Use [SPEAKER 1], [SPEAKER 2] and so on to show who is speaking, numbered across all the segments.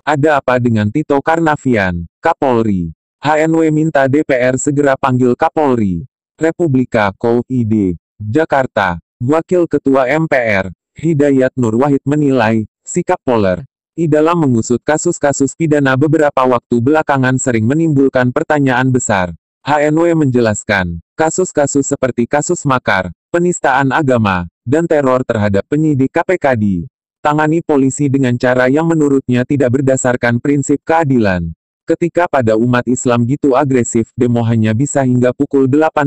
[SPEAKER 1] Ada apa dengan Tito Karnavian, Kapolri? HNW minta DPR segera panggil Kapolri. Republika Co.id, Jakarta. Wakil Ketua MPR, Hidayat Nur Wahid menilai, sikap Polri dalam mengusut kasus-kasus pidana beberapa waktu belakangan sering menimbulkan pertanyaan besar. HNW menjelaskan, kasus-kasus seperti kasus makar, penistaan agama, dan teror terhadap penyidik KPK ditangani polisi dengan cara yang menurutnya tidak berdasarkan prinsip keadilan. Ketika pada umat Islam gitu agresif, demo hanya bisa hingga pukul 18.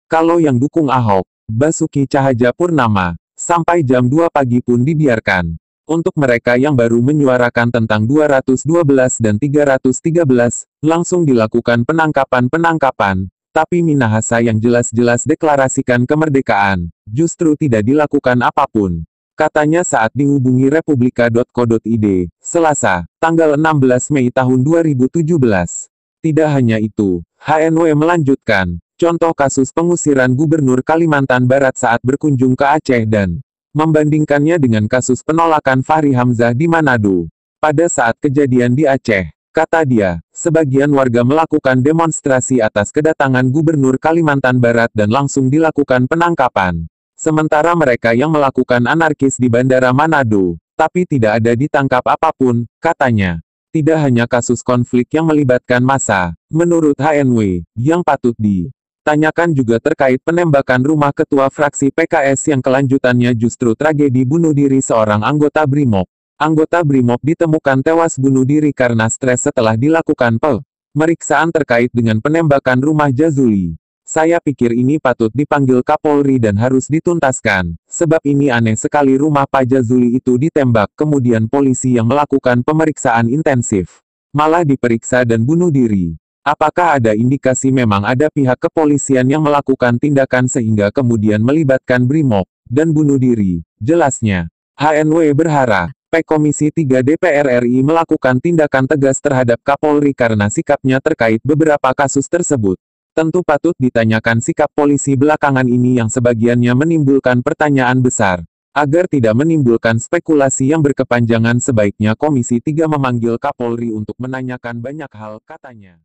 [SPEAKER 1] Kalau yang dukung Ahok, Basuki Cahayapurnama, sampai jam 2 pagi pun dibiarkan. Untuk mereka yang baru menyuarakan tentang 212 dan 313, langsung dilakukan penangkapan-penangkapan, tapi Minahasa yang jelas-jelas deklarasikan kemerdekaan, justru tidak dilakukan apapun. Katanya saat dihubungi Republika.co.id, Selasa, tanggal 16 Mei tahun 2017. Tidak hanya itu, HNW melanjutkan, contoh kasus pengusiran Gubernur Kalimantan Barat saat berkunjung ke Aceh dan membandingkannya dengan kasus penolakan Fahri Hamzah di Manado. Pada saat kejadian di Aceh, kata dia, sebagian warga melakukan demonstrasi atas kedatangan Gubernur Kalimantan Barat dan langsung dilakukan penangkapan. Sementara mereka yang melakukan anarkis di Bandara Manado, tapi tidak ada ditangkap apapun, katanya. Tidak hanya kasus konflik yang melibatkan massa, menurut HNW, yang patut ditanyakan juga terkait penembakan rumah ketua fraksi PKS yang kelanjutannya justru tragedi bunuh diri seorang anggota BRIMOB. Anggota BRIMOB ditemukan tewas bunuh diri karena stres setelah dilakukan pemeriksaan terkait dengan penembakan rumah Jazuli. Saya pikir ini patut dipanggil Kapolri dan harus dituntaskan, sebab ini aneh sekali rumah Pak Jazuli itu ditembak, kemudian polisi yang melakukan pemeriksaan intensif malah diperiksa dan bunuh diri. Apakah ada indikasi memang ada pihak kepolisian yang melakukan tindakan sehingga kemudian melibatkan BRIMOB dan bunuh diri? Jelasnya, HNW berharap Komisi 3 DPR RI melakukan tindakan tegas terhadap Kapolri karena sikapnya terkait beberapa kasus tersebut. Tentu patut ditanyakan sikap polisi belakangan ini yang sebagiannya menimbulkan pertanyaan besar. Agar tidak menimbulkan spekulasi yang berkepanjangan, sebaiknya Komisi 3 memanggil Kapolri untuk menanyakan banyak hal, katanya.